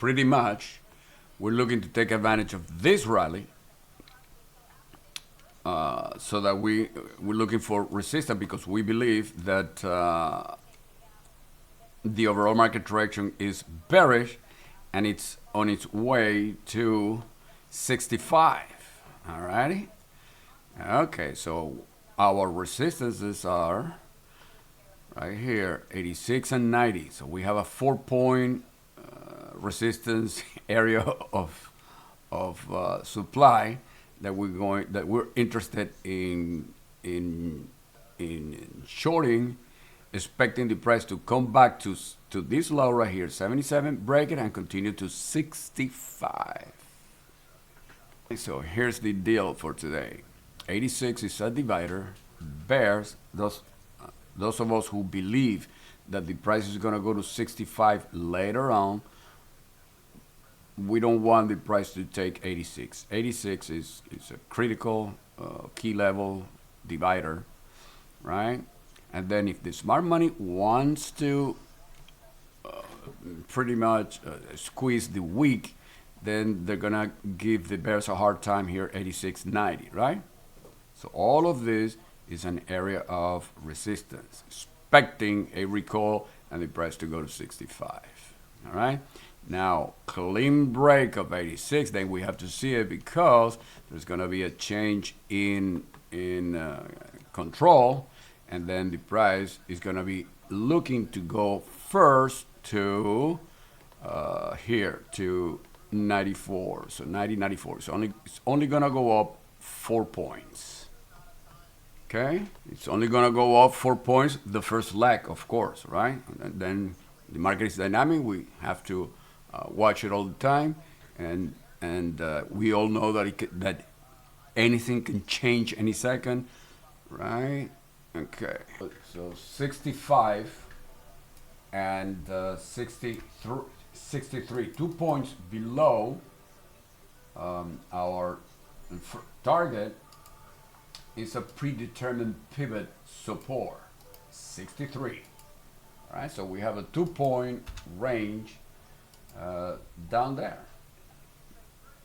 pretty much we're looking to take advantage of this rally, so that we're looking for resistance because we believe that the overall market direction is bearish and it's on its way to 65. Alrighty. Okay, so our resistances are right here, 86 and 90. So we have a 4-point resistance area of supply that we're interested in shorting, expecting the price to come back to this low right here, 77, break it and continue to 65. So here's the deal for today. 86 is a divider. Bears, those of us who believe that the price is going to go to 65 later on, we don't want the price to take 86. 86 is a critical key level divider, right? And then if the smart money wants to pretty much squeeze the weak, then they're gonna give the bears a hard time here, 86.90, right? So all of this is an area of resistance, expecting a recall and the price to go to 65. All right. Now, clean break of 86, then we have to see it because there's going to be a change in control, and then the price is going to be looking to go first to here to 94. So 90, 94. It's only going to go up 4 points. Okay, it's only going to go up 4 points the first leg, of course, right? And then the market is dynamic. We have to watch it all the time, and we all know that anything can change any second, right? Okay, so 65 and 63, 2 points below our target is a predetermined pivot support, 63. All right, so we have a 2-point range down there,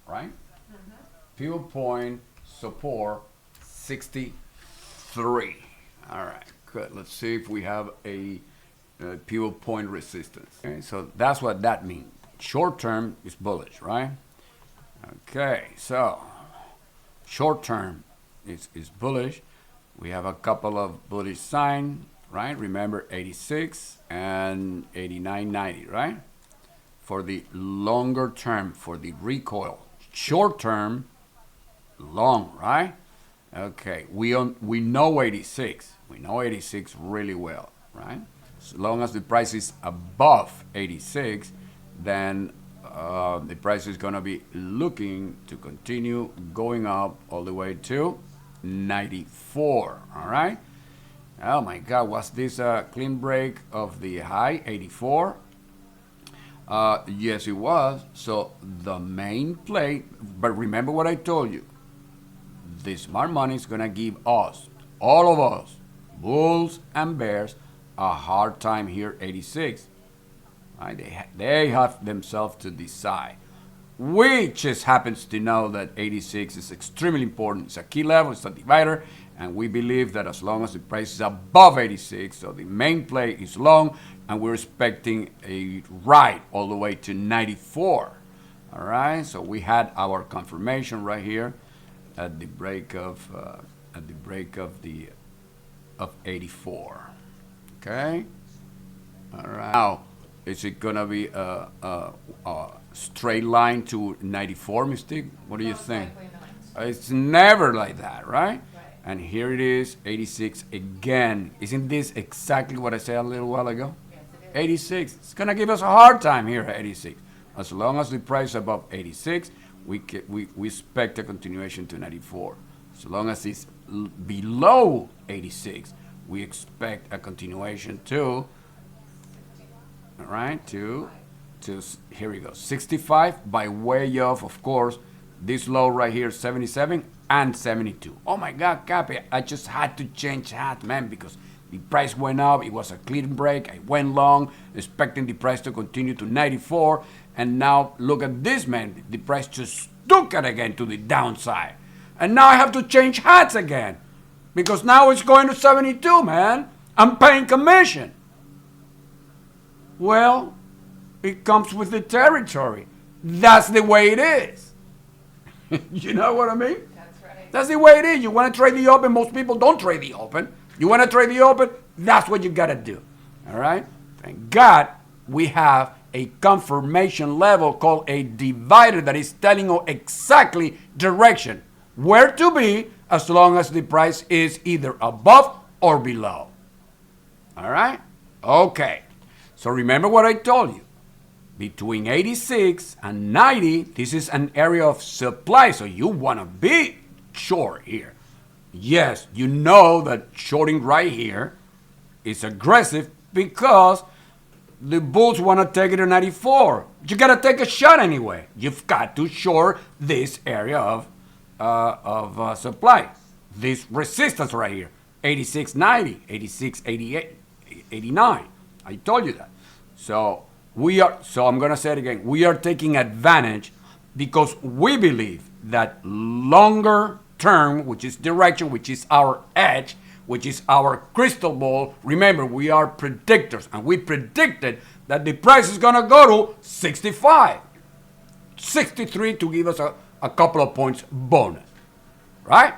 right? Pivot point support 63. All right, good. Let's see if we have a pivot point resistance. Okay, so that's what that means. Short term is bullish, right? Okay, so short term is bullish. We have a couple of bullish signs, right? Remember 86 and 89.90, right? For the longer term, for the recoil. Short term, long, right? Okay, we know 86. We know 86 really well, right? As long as the price is above 86, then the price is going to be looking to continue going up all the way to 94. All right. Oh my God, was this a clean break of the high 84? Yes, it was. So the main play, but remember what I told you. The smart money is going to give us, all of us, bulls and bears, a hard time here, 86. Right? They have themselves to decide. We just happens to know that 86 is extremely important. It's a key level, it's a divider, and we believe that as long as the price is above 86, so the main play is long, and we're expecting a ride all the way to 94. All right, so we had our confirmation right here at the break of 84. Okay. All right. Now, is it gonna be a straight line to 94, Mystique? What do you think? It's never like that, right? And here it is, 86 again. Isn't this exactly what I said a little while ago? Yes, it is. 86. It's gonna give us a hard time here at 86. As long as the price is above 86, we expect a continuation to 94. As long as it's below 86, we expect a continuation to, all right, to here we go, 65 by way of course, this low right here, 77 and 72. Oh my God, CAPI, I just had to change hat, man, because The price went up. It was a clean break. I went long, expecting the price to continue to 94. And now look at this, man. The price just took it again to the downside. And now I have to change hats again. Because now it's going to 72, man. I'm paying commission. Well, it comes with the territory. That's the way it is. You know what I mean? That's right. That's the way it is. You want to trade the open. Most people don't trade the open. You want to trade the open. That's what you got to do. All right? Thank God we have a confirmation level called a divider that is telling you exactly direction, where to be, as long as the price is either above or below. All right? Okay. So remember what I told you. Between 86 and 90, this is an area of supply, so you want to be short here. Yes, you know that shorting right here is aggressive because the bulls want to take it to 94. You got to take a shot anyway. You've got to short this area of supply. This resistance right here, 86.90, 86.88, 89. I told you that. So I'm going to say it again. We are taking advantage because we believe that longer term, which is direction, which is our edge, which is our crystal ball. Remember, we are predictors, and we predicted that the price is going to go to 65, 63 to give us a couple of points bonus, right?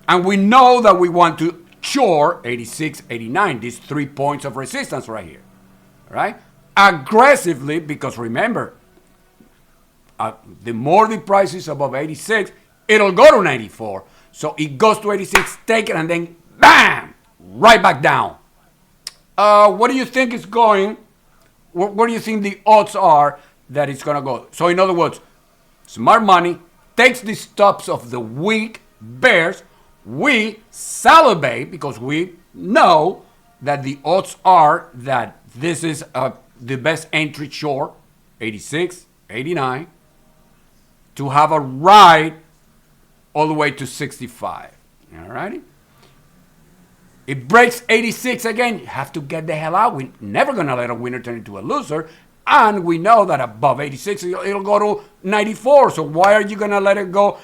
And we know that we want to short 86, 89, these 3 points of resistance right here, right? Aggressively, because remember, the more the price is above 86, it'll go to 94. So it goes to 86, take it, and then bam, right back down. What do you think is going? Where do you think the odds are that it's going to go? So in other words, smart money takes the stops of the weak bears. We salivate because we know that the odds are that this is the best entry short, 86, 89, to have a ride all the way to 65. All righty? It breaks 86 again. You have to get the hell out. We're never going to let a winner turn into a loser. And we know that above 86, it'll go to 94. So why are you going to let it go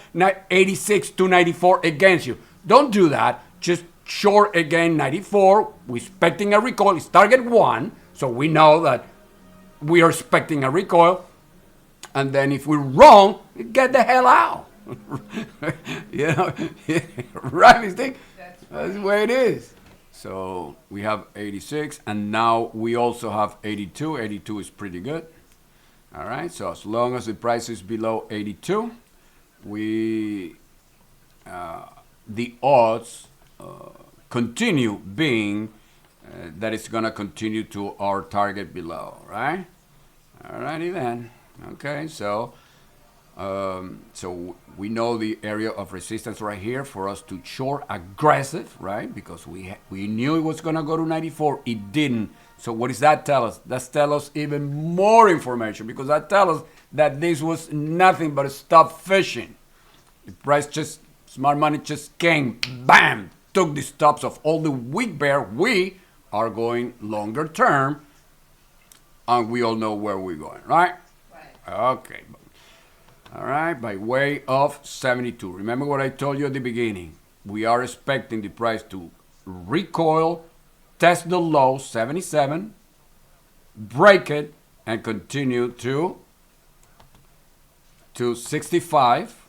86 to 94 against you? Don't do that. Just short again 94. We're expecting a recoil. It's target 1. So we know that we are expecting a recoil. And then if we're wrong, get the hell out. You know, right, mistake? That's the way it is. So we have 86, and now we also have 82. 82 is pretty good. All right, so as long as the price is below 82, the odds continue being that it's going to continue to our target below, right? All righty then. Okay, so we know the area of resistance right here for us to short aggressive, right? Because we knew it was going to go to 94. It didn't. So what does that tell us? That tells us even more information, because that tells us that this was nothing but a stop fishing. The price just, smart money just came, bam, took the stops of all the weak bear. We are going longer term, and we all know where we're going, right? Right. Okay. All right, by way of 72. Remember what I told you at the beginning. We are expecting the price to recoil, test the low, 77, break it, and continue to 65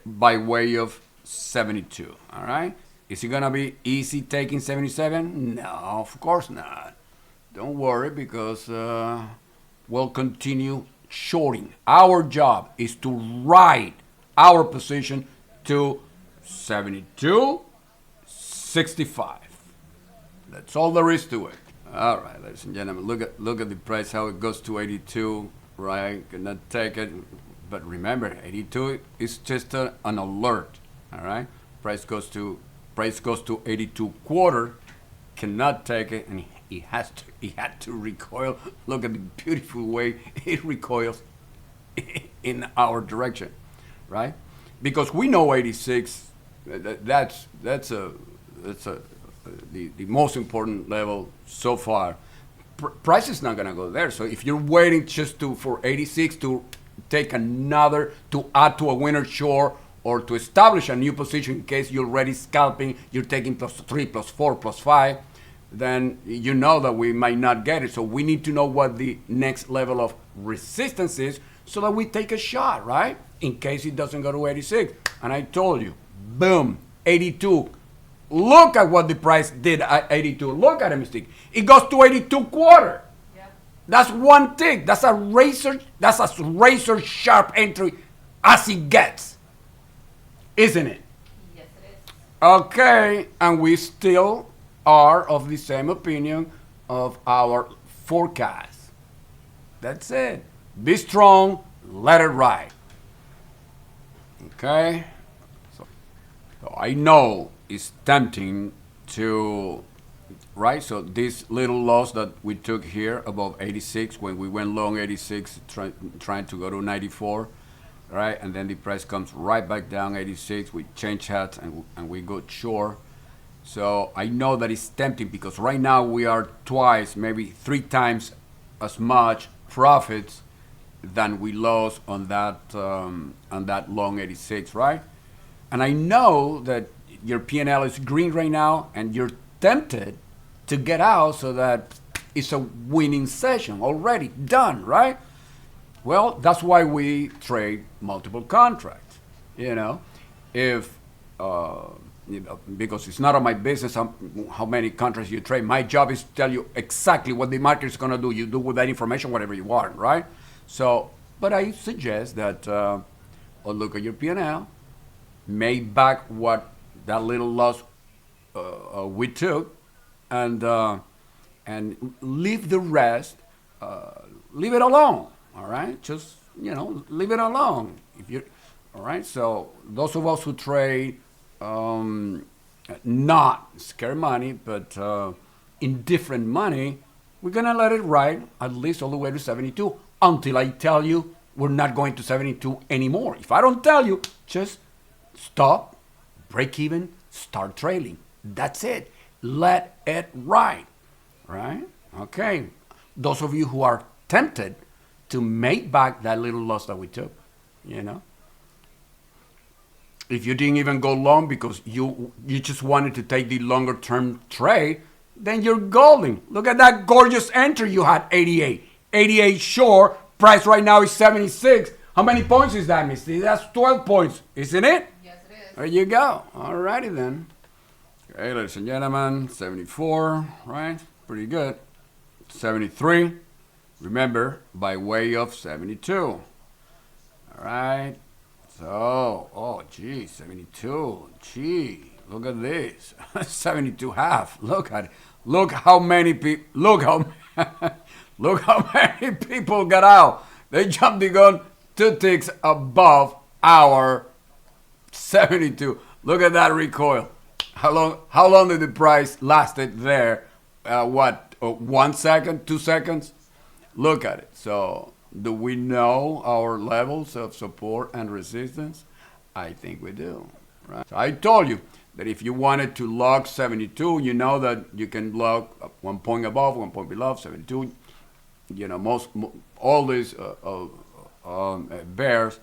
by way of 72. All right? Is it going to be easy taking 77? No, of course not. Don't worry, because we'll continue shorting. Our job is to ride our position to 72, 65. That's all there is to it. All right, ladies and gentlemen, look at the price, how it goes to 82, right? Cannot take it, but remember, 82 is just an alert. All right, price goes to 82 quarter, cannot take it, and he had to recoil. Look at the beautiful way it recoils in our direction, right? Because we know 86. That's a the most important level so far. Price is not going to go there. So if you're waiting just for 86 to take another, to add to a winner short, or to establish a new position in case you're already scalping, you're taking +3, +4, +5, then you know that we might not get it. So we need to know what the next level of resistance is so that we take a shot, right? In case it doesn't go to 86. And I told you, boom, 82. Look at what the price did at 82. Look at it, Mystique. It goes to 82 quarter. Yeah. That's one tick. That's a razor sharp entry as it gets. Isn't it? Yes, it is. Okay, and we still are of the same opinion of our forecast. That's it. Be strong, let it ride. Okay? So I know it's tempting to, right? So this little loss that we took here above 86, when we went long 86, trying to go to 94, right? And then the price comes right back down 86. We change hats and we go short. So I know that it's tempting because right now we are twice, maybe 3 times as much profits than we lost on that long 86, right? And I know that your P&L is green right now and you're tempted to get out so that it's a winning session already done, right? Well, that's why we trade multiple contracts. If because it's not on my business how many contracts you trade. My job is to tell you exactly what the market is going to do. You do with that information whatever you want, right? So, but I suggest that look at your P&L, make back what that little loss we took, and leave the rest, leave it alone. All right, just leave it alone. All right. So those of us who trade not scare money, but indifferent money, we're gonna let it ride at least all the way to 72 until I tell you we're not going to 72 anymore. If I don't tell you, just stop, break even, start trailing. That's it. Let it ride. Right? Okay. Those of you who are tempted to make back that little loss that we took, if you didn't even go long because you just wanted to take the longer term trade, then you're golden. Look at that gorgeous entry you had, 88. 88 short, price right now is 76. How many points is that, Misty? That's 12 points, isn't it? Yes, it is. There you go. All righty then. Okay, ladies and gentlemen, 74, right? Pretty good. 73. Remember, by way of 72. All right. So, oh, gee, 72. Gee, look at this. 72 half. Look at it. Look how many people. Look how many people got out. They jumped the gun 2 ticks above our 72. Look at that recoil. How long did the price lasted there? 1 second, 2 seconds? Look at it. So, do we know our levels of support and resistance? I think we do. Right? So I told you that if you wanted to log 72, you know that you can log 1 point above, 1 point below 72. All these bears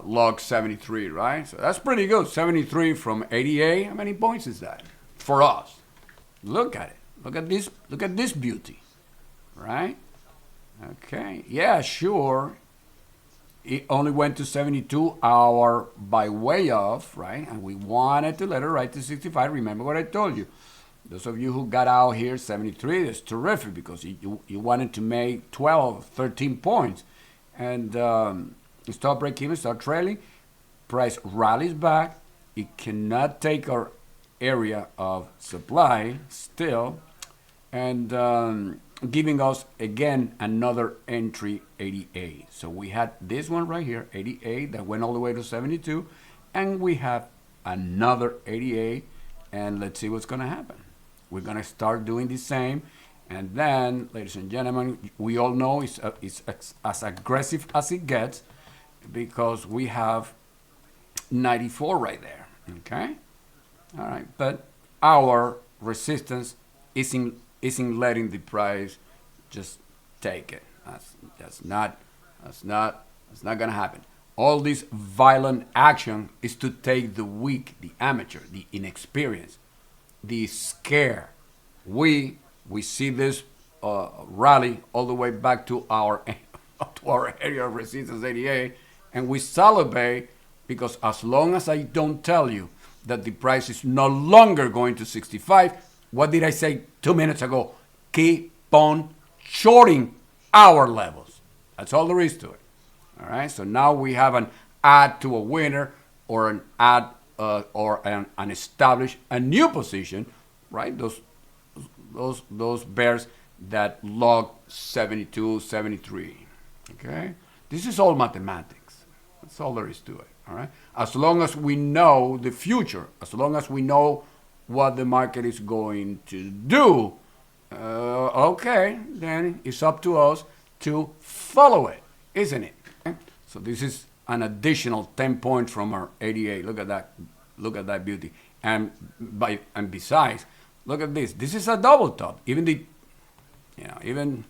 log 73, right? So that's pretty good. 73 from 88. How many points is that for us? Look at it. Look at this. Look at this beauty, right? Okay. Yeah, sure. It only went to 72 hour by way of, right? And we wanted to let it ride to 65. Remember what I told you. Those of you who got out here 73, that's terrific because you wanted to make 12, 13 points. And you start break even, start trailing. Price rallies back. It cannot take our area of supply still. And giving us again another entry, 88. So we had this one right here, 88, that went all the way to 72, and we have another 88, and let's see what's going to happen. We're going to start doing the same, and then, ladies and gentlemen, we all know it's as aggressive as it gets because we have 94 right there, okay? All right, but our resistance isn't letting the price just take it. That's not gonna happen. All this violent action is to take the weak, the amateur, the inexperienced, the scare. We see this rally all the way back to our to our area of resistance 88, and we celebrate because as long as I don't tell you that the price is no longer going to 65, what did I say 2 minutes ago? Keep on shorting our levels. That's all there is to it. All right. So now we have an add to a winner or an add or an establish a new position, right? Those bears that log 72, 73. Okay. This is all mathematics. That's all there is to it. All right. As long as we know the future, as long as we know what the market is going to do, okay, then it's up to us to follow it, isn't it? Okay? So this is an additional 10 points from our 88. Look at that. Look at that beauty. And besides, look at this. This is a double top. Even the, even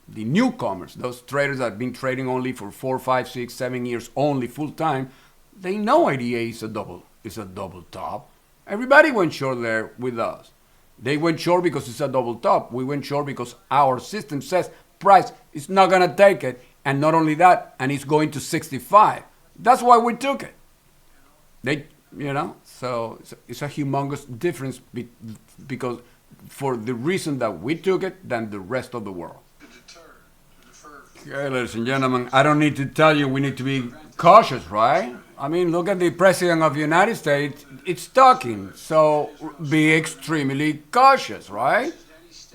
the newcomers, those traders that have been trading only for 4, 5, 6, 7 years only full time, they know IDA is a double top. Everybody went short there with us. They went short because it's a double top. We went short because our system says price is not gonna take it, and not only that, and it's going to 65. That's why we took it. So it's a humongous difference because for the reason that we took it than the rest of the world. Okay, ladies and gentlemen, I don't need to tell you we need to be cautious, right? I mean, look at the President of the United States. It's talking, so be extremely cautious, right?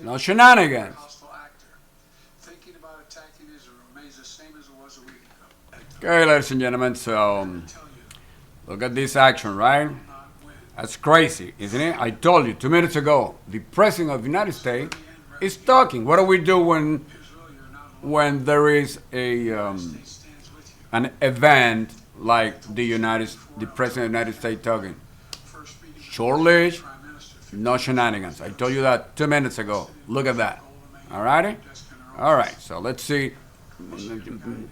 No shenanigans. Okay, ladies and gentlemen, so look at this action, right? That's crazy, isn't it? I told you 2 minutes ago, the President of the United States is talking. What do we do when there is an event like the President of the United States talking? Short leash, no shenanigans. I told you that 2 minutes ago. Look at that. All righty? All right, so let's see.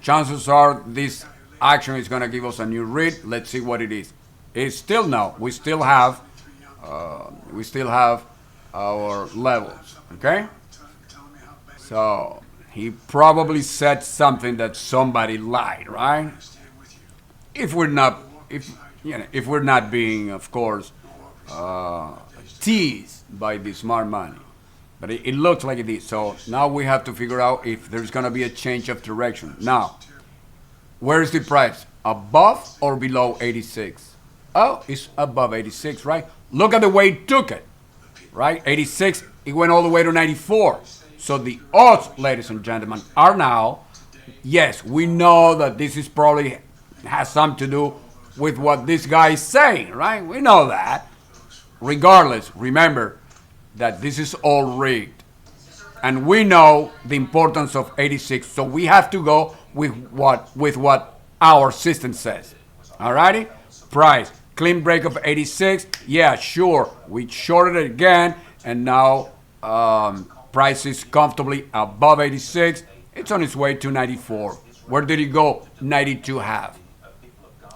Chances are this action is going to give us a new read. Let's see what it is. It's still no. We still have our levels. Okay? So he probably said something that somebody lied, right? If we're not being, of course, teased by the smart money, but it looks like it is. So now we have to figure out if there's going to be a change of direction. Now, where is the price? Above or below 86? Oh, it's above 86, right? Look at the way it took it, right? 86, it went all the way to 94. So the odds, ladies and gentlemen, are now, yes, we know that this is probably has something to do with what this guy is saying, right? We know that. Regardless, remember that this is all rigged. And we know the importance of 86, so we have to go with what our system says. Alrighty? Price. Clean break of 86. Yeah, sure. We shorted it again, and now price is comfortably above 86. It's on its way to 94. Where did it go? 92.5.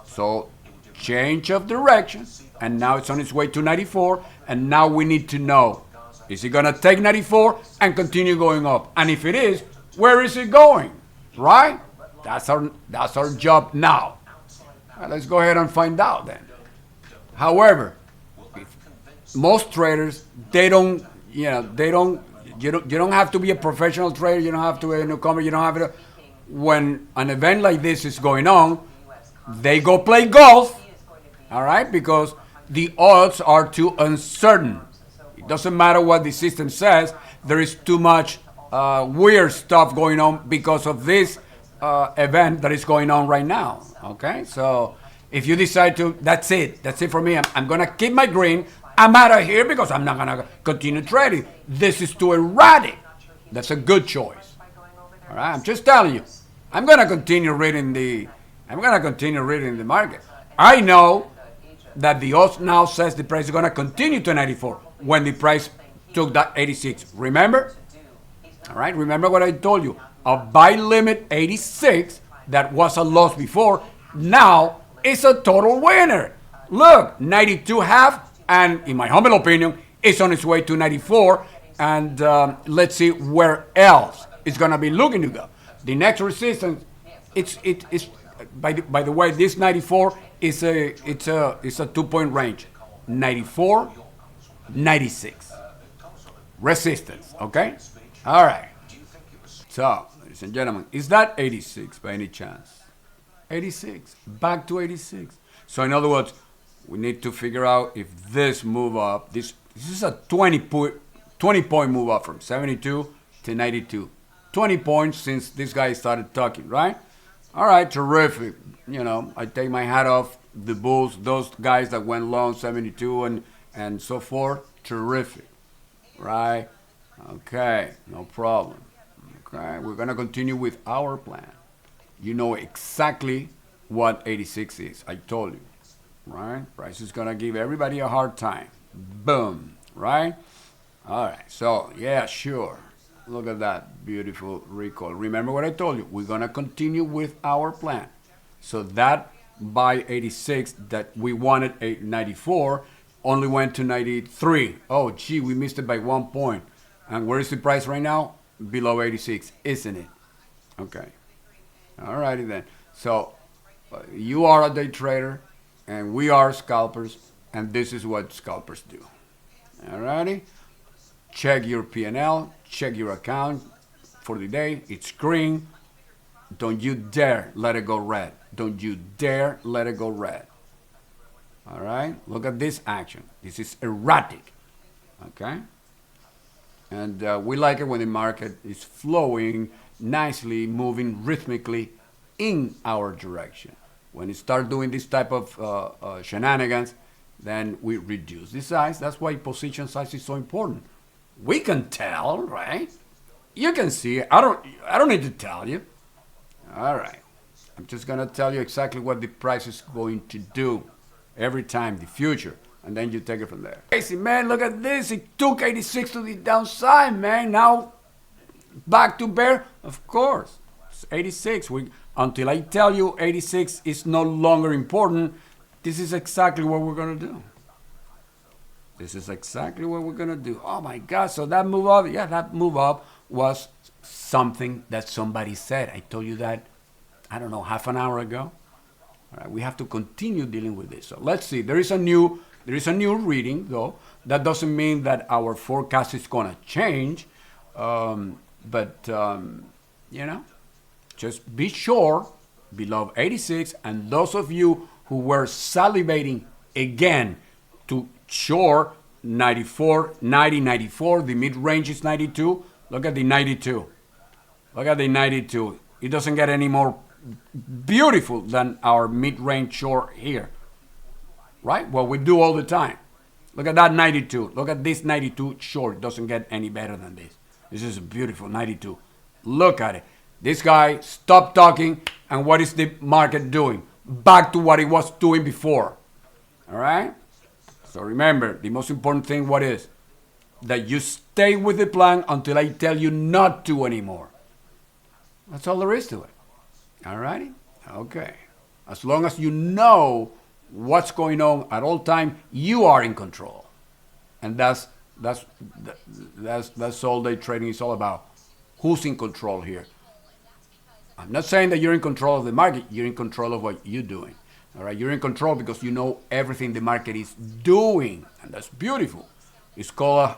So change of direction, and now it's on its way to 94, and now we need to know, is it gonna take 94 and continue going up? And if it is, where is it going? Right? That's our job now. Well, let's go ahead and find out then. However, most traders, you don't have to be a professional trader, you don't have to be a newcomer, you don't have to, when an event like this is going on, they go play golf, all right, because the odds are too uncertain. It doesn't matter what the system says, there is too much weird stuff going on because of this event that is going on right now, okay? So if you decide to, that's it for me. I'm gonna keep my green. I'm out of here because I'm not gonna continue trading. This is too erratic. That's a good choice. All right, I'm just telling you. I'm gonna continue reading the market. I know that the odds now says the price is going to continue to 94 when the price took that 86. Remember? All right, remember what I told you. A buy limit 86 that was a loss before, now is a total winner. Look, 92 half, and in my humble opinion, it's on its way to 94. And let's see where else it's going to be looking to go. The next resistance, it's by the way, this 94 is a 2-point range. 94, 96 resistance. Okay. All right. So, ladies and gentlemen, is that 86 by any chance? 86. Back to 86. So, in other words, we need to figure out if this move up, this is a 20-point move up from 72 to 92. 20 points since this guy started talking, right? All right, terrific. You know, I take my hat off the bulls, those guys that went long 72 and so forth. Terrific, right? Okay, no problem. Okay, we're going to continue with our plan. You know exactly what 86 is. I told you, right? Price is going to give everybody a hard time. Boom, right? All right, so, yeah, sure. Look at that beautiful recall. Remember what I told you. We're going to continue with our plan. So that by 86 that we wanted 94 only went to 93. Oh, gee, we missed it by 1 point. And where is the price right now? Below 86, isn't it? Okay. All righty then. So you are a day trader, and we are scalpers, and this is what scalpers do. All righty. Check your P&L, check your account for the day. It's green. Don't you dare let it go red. Don't you dare let it go red. All right? Look at this action. This is erratic. Okay? And we like it when the market is flowing nicely, moving rhythmically in our direction. When it starts doing this type of shenanigans, then we reduce the size. That's why position size is so important. We can tell, right? You can see it. I don't need to tell you. All right. I'm just going to tell you exactly what the price is going to do every time, the future. And then you take it from there. Crazy, man. Look at this. It took 86 to the downside, man. Now, back to bear. Of course. It's 86. Until I tell you 86 is no longer important, this is exactly what we're going to do. This is exactly what we're going to do. Oh, my God. So that move up, yeah, that move up was something that somebody said. I told you that, I don't know, half an hour ago. All right, we have to continue dealing with this. So let's see. There is a new reading, though. That doesn't mean that our forecast is going to change. But you know, just be sure, below 86, and those of you who were salivating again to short 94, 90, 94, the mid-range is 92. Look at the 92. Look at the 92. It doesn't get any more beautiful than our mid-range short here. Right? What we do all the time. Look at that 92. Look at this 92 short. It doesn't get any better than this. This is a beautiful 92. Look at it. This guy stopped talking, and what is the market doing? Back to what it was doing before. All right? So remember, the most important thing, what is? That you stay with the plan until I tell you not to anymore. That's all there is to it. All righty? Okay. As long as you know what's going on at all time, you are in control. And that's all day trading is all about. Who's in control here? I'm not saying that you're in control of the market. You're in control of what you're doing. All right, you're in control because you know everything the market is doing, and that's beautiful. It's called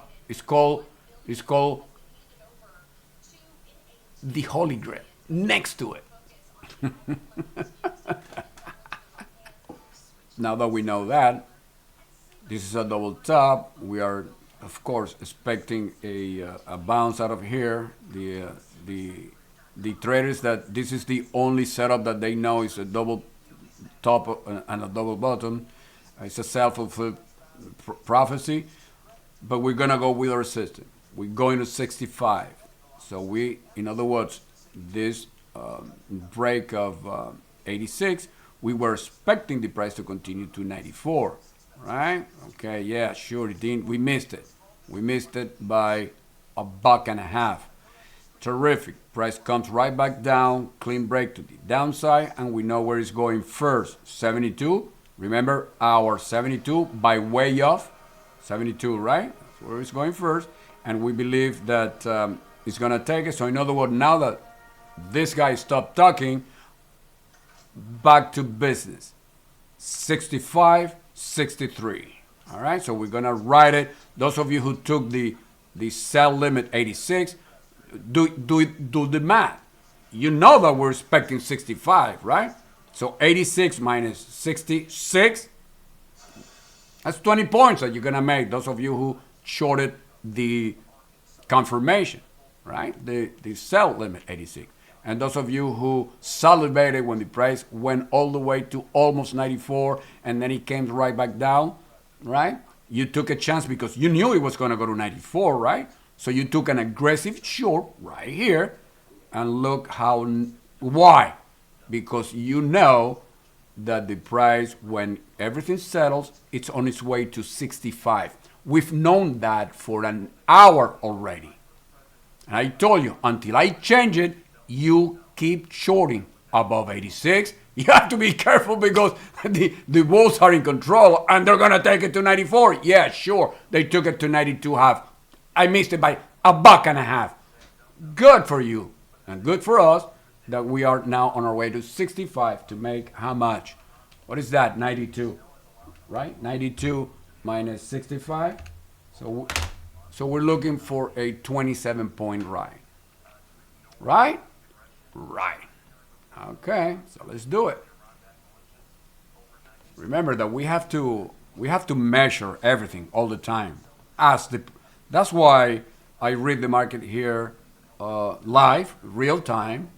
the Holy Grail. Next to it. Now that we know that, this is a double top. We are, of course, expecting a bounce out of here. The traders that this is the only setup that they know is a double top and a double bottom. It's a self-fulfilled prophecy, but we're gonna go with our system. We're going to 65. So we, in other words, this break of 86, we were expecting the price to continue to 94, right? Okay, yeah, sure it didn't. We missed it. We missed it by $1.50. Terrific. Price comes right back down, clean break to the downside, and we know where it's going first. 72. Remember our 72 by way of 72, right? That's where it's going first. And we believe that it's going to take it. So in other words, now that this guy stopped talking, back to business. 65, 63. All right, so we're going to write it. Those of you who took the sell limit 86, do the math. You know that we're expecting 65, right? So 86 minus 66, that's 20 points that you're going to make. Those of you who shorted the confirmation, right? The sell limit 86. And those of you who celebrated when the price went all the way to almost 94 and then it came right back down, right? You took a chance because you knew it was going to go to 94, right? So you took an aggressive short right here, and look why? Because you know that the price, when everything settles, it's on its way to 65. We've known that for an hour already. And I told you, until I change it, you keep shorting above 86. You have to be careful because the bulls are in control and they're going to take it to 94. Yeah, sure. They took it to 92.5. I missed it by $1.50. Good for you and good for us that we are now on our way to 65 to make how much? What is that? 92, right? 92 minus 65. So we're looking for a 27-point ride. Right? Right. Okay, so let's do it. Remember that we have to measure everything all the time. That's why I read the market here live, real time,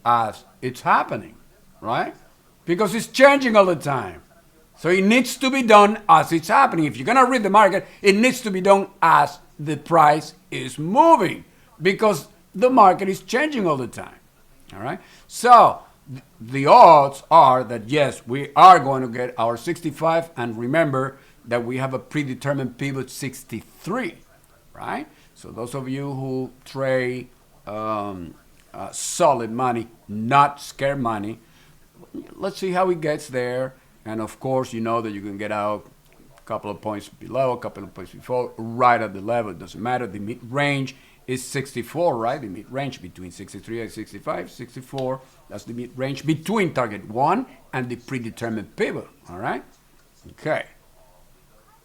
as it's happening, right? Because it's changing all the time. So it needs to be done as it's happening. If you're going to read the market, it needs to be done as the price is moving because the market is changing all the time. All right? So the odds are that, yes, we are going to get our 65. And remember that we have a predetermined pivot 63, right? So those of you who trade solid money, not scared money, let's see how it gets there. And of course, you know that you can get out a couple of points below, a couple of points before, right at the level. It doesn't matter. The mid-range is 64, right? The mid-range between 63 and 65, 64. That's the mid-range between target 1 and the predetermined pivot, all right? Okay.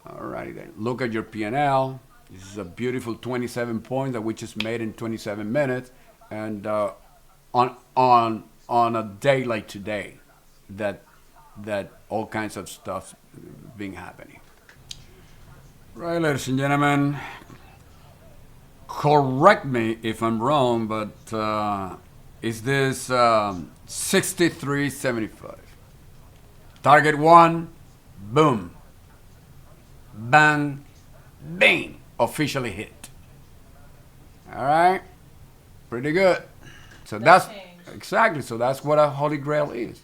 All righty then. Look at your P&L. This is a beautiful 27 points that we just made in 27 minutes. And on a day like today, that all kinds of stuff being happening. Right, ladies and gentlemen, correct me if I'm wrong, but is this 63.75? Target 1, boom, bang, bing, officially hit. All right, pretty good. So that's exactly. So that's what a holy grail is.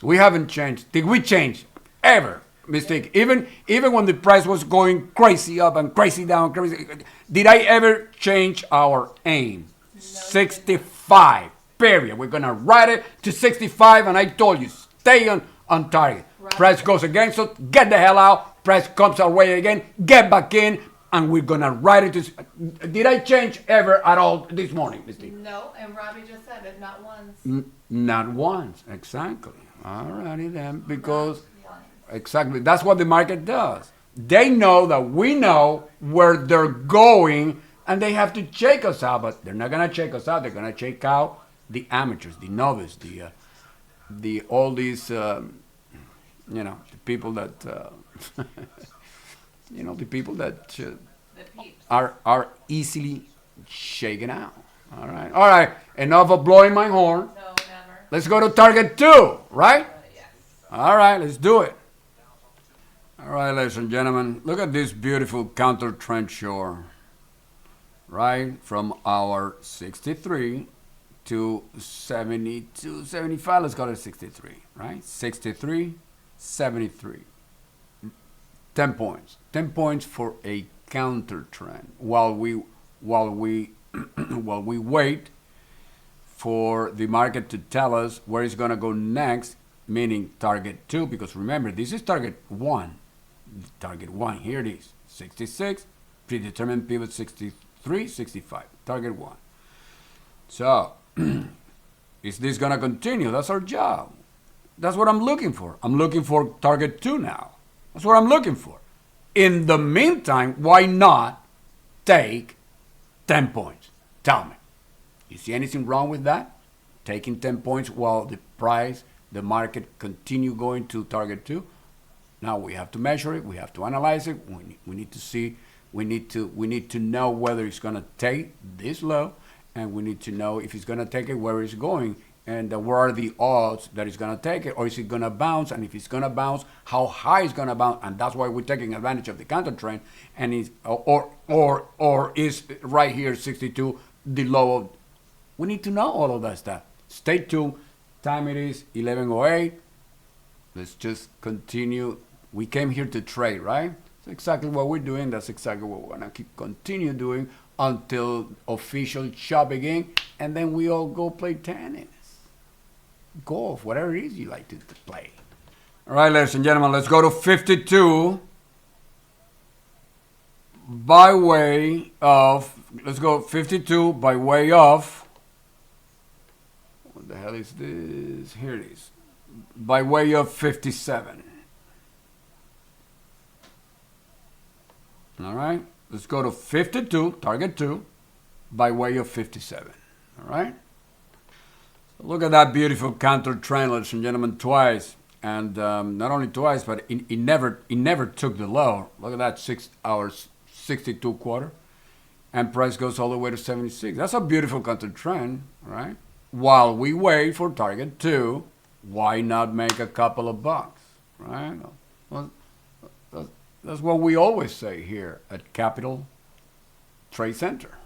We haven't changed. Did we change ever? Mistake. Even when the price was going crazy up and crazy down, crazy, did I ever change our aim? No, 65. Period. We're gonna ride it to 65, and I told you, stay on target. Right. Price goes against us, get the hell out. Price comes our way again, get back in, and we're gonna ride it to. Did I change ever at all this morning, Mistake? No, and Robbie just said it, not once. Not once, exactly. All righty then, because exactly that's what the market does. They know that we know where they're going, and they have to check us out. But they're not gonna check us out. They're gonna check out the amateurs, the novice, the all these, the people that, the people that are easily shaken out. All right. Enough of blowing my horn. No, never. Let's go to target 2, right? Yes. All right, let's do it. All right, ladies and gentlemen, look at this beautiful counter trend shore, right? From our 63 to 72, 75. Let's go to 63, right? 63, 73. 10 points. 10 points for a counter trend while we while we wait for the market to tell us where it's going to go next, meaning target 2, because remember, this is target 1. Target 1, here it is, 66, predetermined pivot 63, 65, target 1. So, is this going to continue? That's our job. That's what I'm looking for. I'm looking for target 2 now. That's what I'm looking for. In the meantime, why not take 10 points? Tell me. You see anything wrong with that? Taking 10 points while the price, the market continue going to target 2? Now we have to measure it. We have to analyze it. We need to see. We need to know whether it's going to take this low, and we need to know if it's going to take it, where it's going, and what are the odds that it's going to take it, or is it going to bounce? And if it's going to bounce, how high it's going to bounce? And that's why we're taking advantage of the counter trend. And is or is right here 62 the low of? We need to know all of that stuff. Stay tuned. Time it is 11:08. Let's just continue. We came here to trade, right? That's exactly what we're doing. That's exactly what we're gonna continue doing until official shop again, and then we all go play tennis, golf, whatever it is you like to play. All right, ladies and gentlemen, let's go to 52 by way of. Let's go 52 by way of. What the hell is this? Here it is. By way of 57. All right. Let's go to 52, target 2, by way of 57. All right. So look at that beautiful counter trend, ladies and gentlemen, twice. And not only twice, but it never took the low. Look at that 6 hours, 62 quarter. And price goes all the way to 76. That's a beautiful counter trend, right? While we wait for target 2, why not make a couple of bucks, right? Well, that's what we always say here at Capital Trade Center.